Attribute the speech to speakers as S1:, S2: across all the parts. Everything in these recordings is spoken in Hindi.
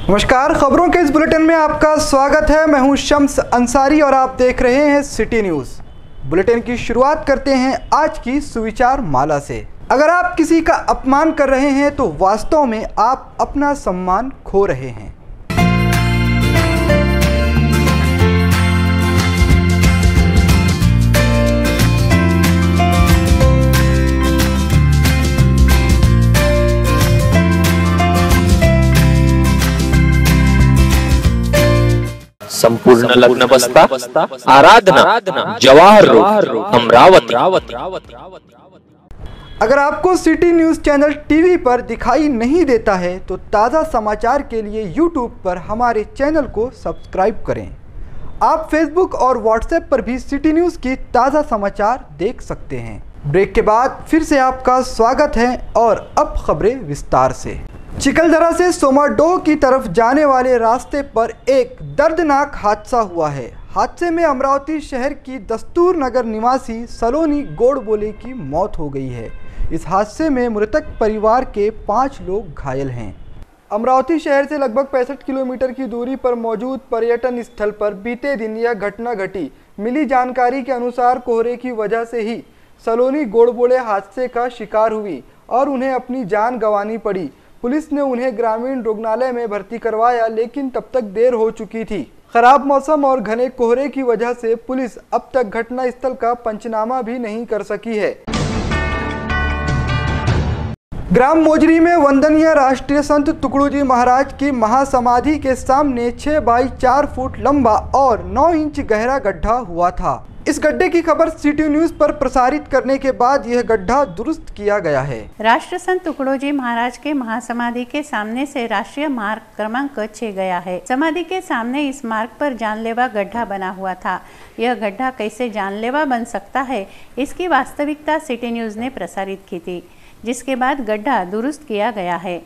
S1: नमस्कार, खबरों के इस बुलेटिन में आपका स्वागत है। मैं हूं शम्स अंसारी और आप देख रहे हैं सिटी न्यूज़। बुलेटिन की शुरुआत करते हैं आज की सुविचार माला से। अगर आप किसी का अपमान कर रहे हैं तो वास्तव में आप अपना सम्मान खो रहे हैं।
S2: संपूर्ण लग्न बस्ता आराधना जवाहर रोड अमरावती।
S1: अगर आपको सिटी न्यूज़ चैनल टीवी पर दिखाई नहीं देता है तो ताज़ा समाचार के लिए यूट्यूब पर हमारे चैनल को सब्सक्राइब करें। आप फेसबुक और व्हाट्सएप पर भी सिटी न्यूज़ की ताज़ा समाचार देख सकते हैं। ब्रेक के बाद फिर से आपका स्वागत है और अब खबरें विस्तार से। चिकलदरा से सोमाडोह की तरफ जाने वाले रास्ते पर एक दर्दनाक हादसा हुआ है। हादसे में अमरावती शहर की दस्तूर नगर निवासी सलोनी गोड़बोले की मौत हो गई है। इस हादसे में मृतक परिवार के 5 लोग घायल हैं। अमरावती शहर से लगभग 65 किलोमीटर की दूरी पर मौजूद पर्यटन स्थल पर बीते दिन यह घटना घटी। मिली जानकारी के अनुसार कोहरे की वजह से ही सलोनी गोड़बोले हादसे का शिकार हुई और उन्हें अपनी जान गंवानी पड़ी। पुलिस ने उन्हें ग्रामीण रुग्णालय में भर्ती करवाया, लेकिन तब तक देर हो चुकी थी। खराब मौसम और घने कोहरे की वजह से पुलिस अब तक घटनास्थल का पंचनामा भी नहीं कर सकी है। ग्राम मोजरी में वंदनीय राष्ट्रीय संत तुकडोजी महाराज की महासमाधि के सामने 6 बाई 4 फुट लंबा और 9 इंच गहरा गड्ढा हुआ था। इस गड्ढे की खबर सिटी न्यूज पर प्रसारित करने के बाद यह गड्ढा दुरुस्त किया गया है।
S3: राष्ट्र संत तुकडोजी महाराज के महासमाधि के सामने से राष्ट्रीय मार्ग क्रमांक 6 गया है। समाधि के सामने इस मार्ग पर जानलेवा गड्ढा बना हुआ था। यह गड्ढा कैसे जानलेवा बन सकता है, इसकी वास्तविकता सिटी न्यूज ने प्रसारित की थी, जिसके बाद गड्ढा दुरुस्त किया गया है।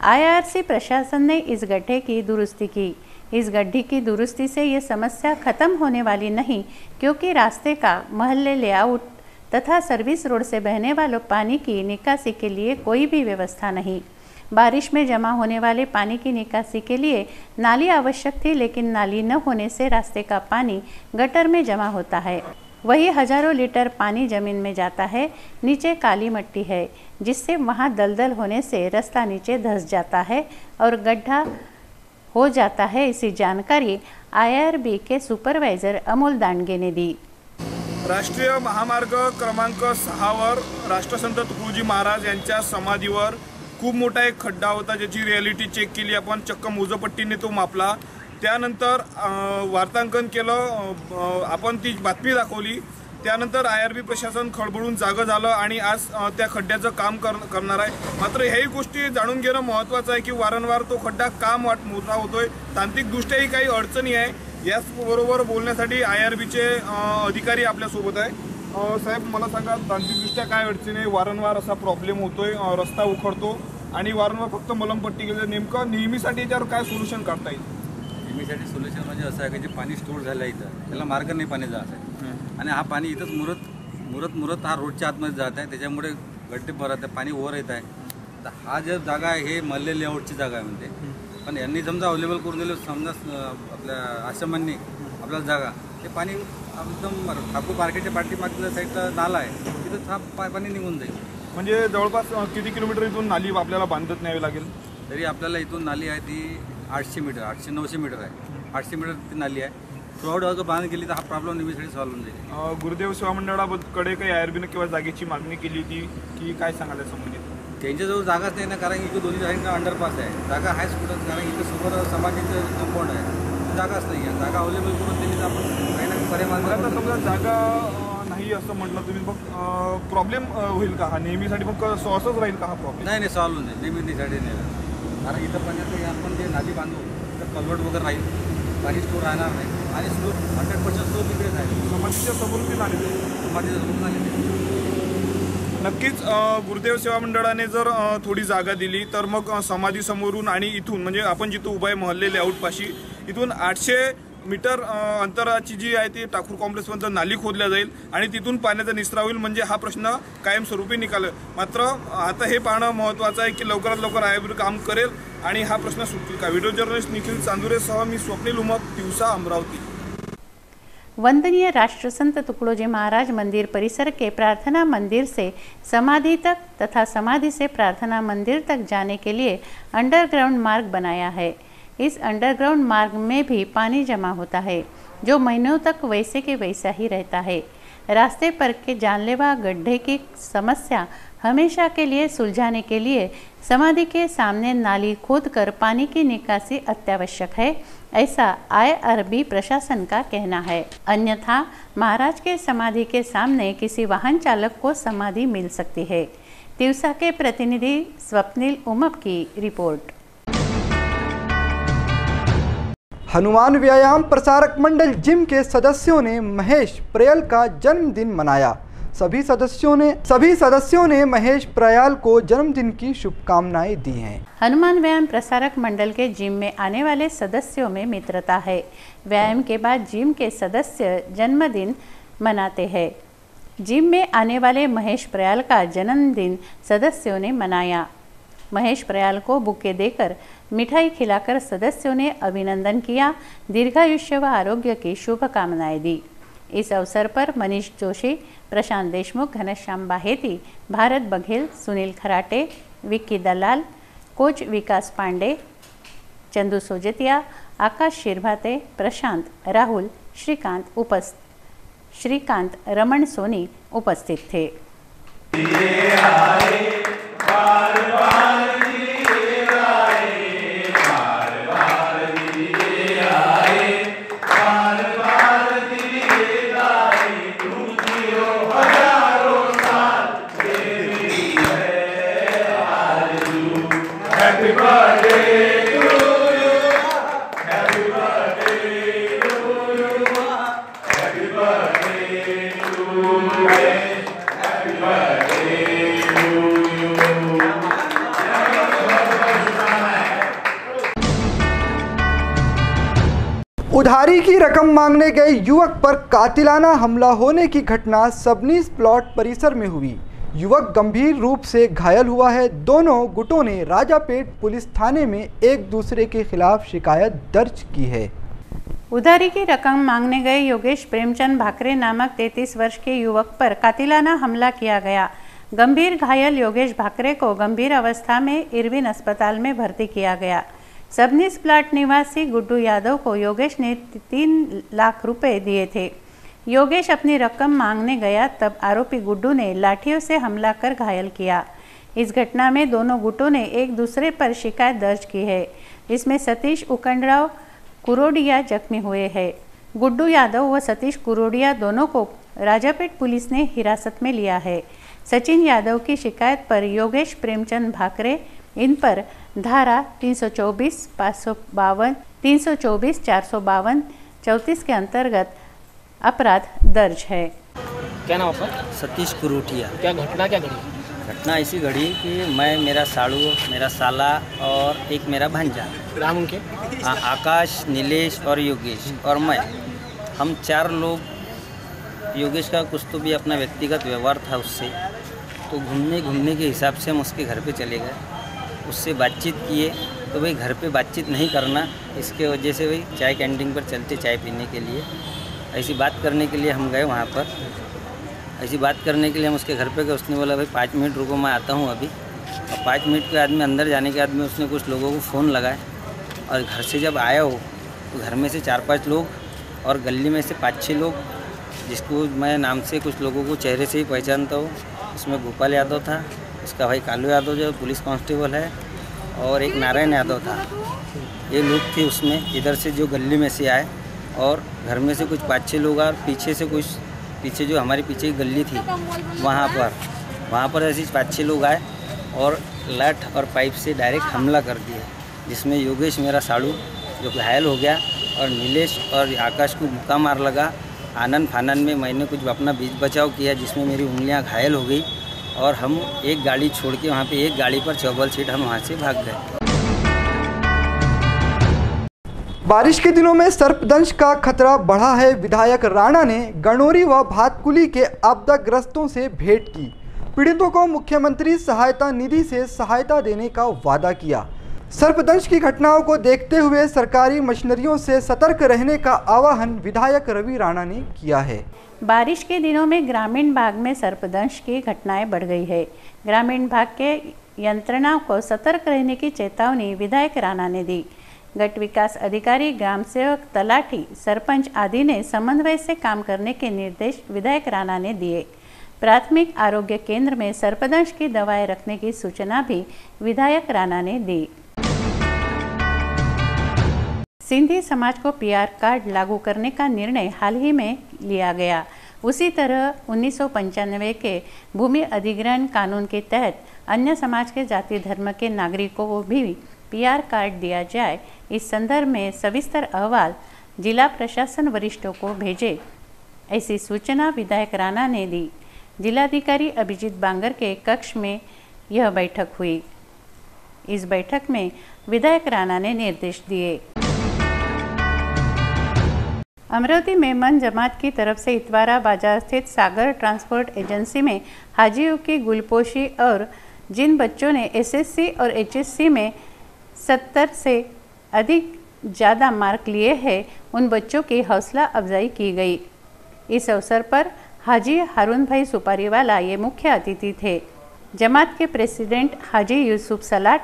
S3: IRC प्रशासन ने इस गड्ढे की दुरुस्ती की। इस गड्ढे की दुरुस्ती से ये समस्या खत्म होने वाली नहीं, क्योंकि रास्ते का महल्ले लेआउट तथा सर्विस रोड से बहने वाले पानी की निकासी के लिए कोई भी व्यवस्था नहीं। बारिश में जमा होने वाले पानी की निकासी के लिए नाली आवश्यक थी, लेकिन नाली न होने से रास्ते का पानी गटर में जमा होता है। वही हजारों लीटर पानी जमीन में जाता है। नीचे काली मिट्टी है, जिससे वहाँ दलदल होने से रास्ता नीचे धंस जाता है और गड्ढा हो जाता है। इसी जानकारी IRB के सुपरवायझर अमोल दांडगे ने दी।
S4: राष्ट्रीय महामार्ग क्रमांक 6 वर राष्ट्रसंत तुकडोजी महाराज यांच्या समाधीवर खूप मोठा एक खड्डा होता, ज्याची रिॲलिटी चेक केली आपण। चक्क मोजपट्टीने तो मापला, त्यानंतर वार्तांकन केलं, आपण ती बातमी दाखवली। त्यानंतर IRB प्रशासन खळबळून जागं झालं आणि आज त्या खड्ड्याचं काम करणार आहे। मात्र ह्याही गोष्टी जाणून घेणं महत्त्वाचं आहे की वारंवार तो खड्डा का मोठा होतोय, तांत्रिकदृष्ट्याही काही अडचणी आहे। याचबरोबर बोलण्यासाठी IRBचे अधिकारी आपल्यासोबत आहे। साहेब, मला सांगा, तांत्रिकदृष्ट्या काय अडचणी आहे? वारंवार असा प्रॉब्लेम होतोय, रस्ता उखडतो आणि वारंवार फक्त मलमपट्टी केली। नेमकं नेहमीसाठी याच्यावर काय सोल्युशन काढता येईल?
S5: नेहमीसाठी सोल्युशन म्हणजे असं आहे की जे पाणी स्टोर झालं आहे इथं, त्याला मार्ग नाही पाणी जात आहे आणि हा पाणी इथंच मुरत हा रोडच्या आतमध्ये जात आहे। त्याच्यामुळे गड्डे भरत आहे, पाणी वर येत आहे। तर हा जो जागा आहे हे मल्ले लेआउटची जागा आहे म्हणते, पण यांनी समजा अवेलेबल करून दिलं, समजा आपल्या आश्रमांनी आपल्याला जागा, ते पाणी एकदम ठाकूर मार्केटच्या पाठीमागच्या साईडला नाला आहे, तिथं हा पाणी निघून जाईल।
S4: म्हणजे जवळपास किती किलोमीटर इथून नाली आपल्याला बांधत न्यावी लागेल?
S5: तरी आपल्याला इथून नाली आहे ती 800 मीटर, 800-900 मीटर आहे। 800 मीटर ती नाली आहे। थ्रूआउट अगर बांध केली तर हा प्रॉब्लेम नेहमीसाठी सॉल्व्ह होऊन जाईल।
S4: गुरुदेव सेवा मंडळाकडे काही IRBने किंवा जागेची मागणी केली होती की काय सांगायला संबंधित?
S5: त्यांच्याजवळ जागाच नाही ना, कारण इथे दोन्ही साईडला अंडरपास आहे। जागा आहेच कुठं, कारण इथे समोर समाजाचं कंपाऊंड आहे, जागाच नाही आहे। जागा अवेलेबल करून दिली तर आपण काही ना पर्याय मार्ग।
S4: समजा जागा नाही असं म्हटलं तुम्ही, मग प्रॉब्लेम होईल का? हा नेहमीसाठी मग असंच राहील का हा प्रॉब्लेम? नाही,
S5: सॉल्व्ह होऊन जाईल, नेहमीसाठी नाही। कारण इथं पण आपण जे नाली बांधू तर कल्वर्ट वगैरे राहील, पाणी स्टोर राहणार नाही आणि स्टोर 100% स्टोर तिकडेच आहे।
S4: समाधीच्या समोरून ती नाली
S5: समाधीच्या समोरून नाली।
S4: नक्कीच गुरुदेव सेवा मंडळाने जर थोडी जागा दिली तर मग समाधी समोरून आणि इथून, म्हणजे आपण जिथं उभा आहे महल्ले लेआउटपाशी, इथून 800 मीटर अंतराची जी आहे ती टाकूर कॉम्प्लेक्सपर्यंत नाली खोदल्या जाईल आणि तिथून पाण्याचा निचरा होईल, म्हणजे हा प्रश्न कायमस्वरूपी निकालेल। मात्र आता हे पाहणं महत्त्वाचं आहे की लवकरात लवकर आयबी काम करेल आणि हा प्रश्न सुटेल का। व्हिडिओ जर्नलिस्ट निखिल चांदुरेसह मी स्वप्नील उमप, तिवसा, अमरावती।
S3: वंदनीय राष्ट्रसंत तुकडोजी महाराज मंदिर परिसर के प्रार्थना मंदिर से समाधि तक तथा समाधि से प्रार्थना मंदिर तक जाने के लिए अंडरग्राउंड मार्ग बनाया है। इस अंडरग्राउंड मार्ग में भी पानी जमा होता है, जो महीनों तक वैसे के वैसा ही रहता है। रास्ते पर के जानलेवा गड्ढे की समस्या हमेशा के लिए सुलझाने के लिए समाधि के सामने नाली खोदकर पानी की निकासी अत्यावश्यक है, ऐसा IRB प्रशासन का कहना है। अन्यथा महाराज के समाधि के सामने किसी वाहन चालक को समाधि मिल सकती है। तिवसा के प्रतिनिधि स्वप्निल उमप की रिपोर्ट।
S1: हनुमान व्यायाम प्रसारक मंडल जिम के सदस्यों ने महेश प्रयाल का जन्मदिन मनाया। सभी सदस्यों ने महेश प्रयाल को जन्मदिन की शुभकामनाएं दी हैं।
S3: हनुमान व्यायाम प्रसारक मंडल के जिम में आने वाले सदस्यों में मित्रता है। व्यायाम के बाद जिम के सदस्य जन्मदिन मनाते हैं। जिम में आने वाले महेश प्रयाल का जन्मदिन सदस्यों ने मनाया। महेश प्रयाल को बुके देकर मिठाई खिलाकर सदस्यों ने अभिनंदन किया, दीर्घायुष्य व आरोग्य की शुभकामनाएं दी। इस अवसर पर मनीष जोशी, प्रशांत देशमुख, घनश्याम बाहेती, भारत बघेल, सुनील खराटे, विक्की दलाल, कोच विकास पांडे, चंदू सोजतिया, आकाश शिरभाते, प्रशांत, राहुल, श्रीकांत, रमन सोनी उपस्थित थे।
S1: उधारी की रकम मांगने गए युवक पर कातिलाना हमला होने की घटना सबनीस प्लॉट परिसर में हुई। युवक गंभीर रूप से घायल हुआ है। दोनों गुटों ने राजापेट पुलिस थाने में एक दूसरे के खिलाफ शिकायत दर्ज की है।
S3: उधारी की रकम मांगने गए योगेश प्रेमचंद भाकरे नामक 33 वर्ष के युवक पर कातिलाना हमला किया गया। गंभीर घायल योगेश भाकरे को गंभीर अवस्था में इरविन अस्पताल में भर्ती किया गया। सबनीस प्लाट निवासी गुड्डू यादव को योगेश ने 3 लाख रुपए दिए थे। योगेश अपनी रकम मांगने गया, तब आरोपी गुड्डू ने लाठियों से हमला कर घायल किया। इस घटना में दोनों गुटों ने एक दूसरे पर शिकायत दर्ज की है। इसमें सतीश उकंडराव कुरोडिया जख्मी हुए हैं। गुड्डू यादव व सतीश कुरोडिया दोनों को राजापेट पुलिस ने हिरासत में लिया है। सचिन यादव की शिकायत पर योगेश प्रेमचंद भाकरे इन पर धारा 324, 552, 324, 452, 34 के अंतर्गत अपराध दर्ज है।
S6: क्या नाम आपका?
S7: सतीश कुरोटिया।
S6: क्या घटना घड़ी?
S7: घटना ऐसी घड़ी कि मैं, मेरा साड़ू, मेरा साला और एक मेरा भांजा,
S6: नाम उनके?
S7: आकाश, नीलेश और योगेश और मैं, हम 4 लोग। योगेश का कुछ तो भी अपना व्यक्तिगत व्यवहार था उससे, तो घूमने के हिसाब से हम उसके घर पे चले गए। उससे बातचीत किए तो भाई घर पे बातचीत नहीं करना, इसके वजह से भाई चाय कैंटीन पर चलते चाय पीने के लिए, ऐसी बात करने के लिए हम गए वहाँ पर। ऐसी बात करने के लिए हम उसके घर पे गए। उसने बोला भाई 5 मिनट रुको, मैं आता हूँ अभी। और 5 मिनट के आदमी अंदर जाने के आदमी उसने कुछ लोगों को फ़ोन लगाए, और घर से जब आया हो तो घर में से 4-5 लोग और गली में से 5-6 लोग, जिसको मैं नाम से कुछ लोगों को चेहरे से ही पहचानता हूँ। उसमें गोपाल यादव था, उसका भाई कालू यादव जो पुलिस कांस्टेबल है, और एक नारायण यादव था। ये लोग थे उसमें, इधर से जो गली में से आए, और घर में से कुछ 5-6 लोग और पीछे जो हमारे पीछे की गली थी वहाँ पर ऐसे 5-6 लोग आए और लाठ और पाइप से डायरेक्ट हमला कर दिया, जिसमें योगेश मेरा साड़ू जो घायल हो गया, और नीलेश और आकाश को मुक्का मार लगा। आनंद फानन में मैंने कुछ अपना बीच बचाव किया, जिसमें मेरी उंगलियां घायल हो गई, और हम एक गाड़ी छोड़ के वहाँ पे एक गाड़ी पर 4 सीट हम वहाँ से भाग गए।
S1: बारिश के दिनों में सर्पदंश का खतरा बढ़ा है। विधायक राणा ने गणोरी व भातकुली के आपदाग्रस्तों से भेंट की। पीड़ितों को मुख्यमंत्री सहायता निधि से सहायता देने का वादा किया। सर्पदंश की घटनाओं को देखते हुए सरकारी मशीनरियों से सतर्क रहने का आह्वान विधायक रवि राणा ने किया है।
S3: बारिश के दिनों में ग्रामीण भाग में सर्पदंश की घटनाएं बढ़ गई है। ग्रामीण भाग के यंत्रणाओं को सतर्क रहने की चेतावनी विधायक राणा ने दी। गट विकास अधिकारी, ग्राम सेवक, तलाठी, सरपंच आदि ने समन्वय से काम करने के निर्देश विधायक राणा ने दिए। प्राथमिक आरोग्य केंद्र में सर्पदंश की दवाएं रखने की सूचना भी विधायक राणा ने दी। सिंधी समाज को पीआर कार्ड लागू करने का निर्णय हाल ही में लिया गया। उसी तरह 1995 के भूमि अधिग्रहण कानून के तहत अन्य समाज के जाति धर्म के नागरिकों को भी पीआर कार्ड दिया जाए। इस संदर्भ में सविस्तर अहवाल जिला प्रशासन वरिष्ठों को भेजे, ऐसी सूचना विधायक राणा ने दी। जिलाधिकारी अभिजीत बांगर के कक्ष में यह बैठक हुई। इस बैठक में विधायक राणा ने निर्देश दिए। अमरावती में मन जमात की तरफ से इतवारा बाजार स्थित सागर ट्रांसपोर्ट एजेंसी में हाजियों की गुलपोशी और जिन बच्चों ने एसएससी और एचएससी में 70 से अधिक ज़्यादा मार्क लिए हैं, उन बच्चों की हौसला अफजाई की गई। इस अवसर पर हाजी हारून भाई सुपारीवाला ये मुख्य अतिथि थे। जमात के प्रेसिडेंट हाजी यूसुफ सलाट,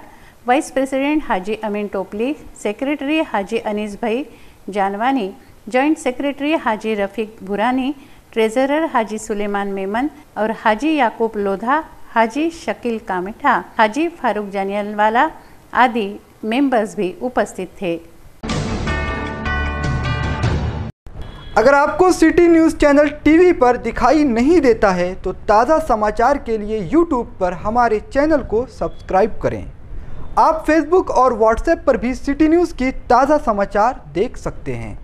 S3: वाइस प्रेसिडेंट हाजी अमीन टोपली, सेक्रेटरी हाजी अनीस भाई जानवानी, जॉइंट सेक्रेटरी हाजी रफ़ीक भुरानी, ट्रेजरर हाजी सुलेमान मेमन और हाजी याकूब लोधा, हाजी शकील कामेठा, हाजी फारूक जानियालवाला आदि मेंबर्स भी उपस्थित थे।
S1: अगर आपको सिटी न्यूज़ चैनल टीवी पर दिखाई नहीं देता है तो ताज़ा समाचार के लिए यूट्यूब पर हमारे चैनल को सब्सक्राइब करें। आप फेसबुक और व्हाट्सएप पर भी सिटी न्यूज़ की ताज़ा समाचार देख सकते हैं।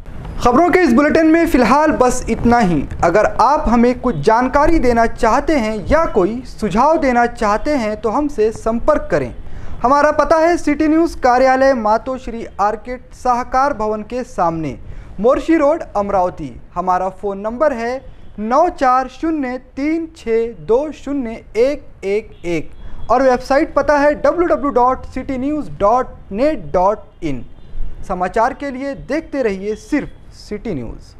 S1: खबरों के इस बुलेटिन में फ़िलहाल बस इतना ही। अगर आप हमें कुछ जानकारी देना चाहते हैं या कोई सुझाव देना चाहते हैं तो हमसे संपर्क करें। हमारा पता है सिटी न्यूज़ कार्यालय मातोश्री आर्केड सहकार भवन के सामने, मोर्शी रोड, अमरावती। हमारा फ़ोन नंबर है 9403620111 और वेबसाइट पता है www.citynews.net.in। समाचार के लिए देखते रहिए सिर्फ सिटी न्यूज़।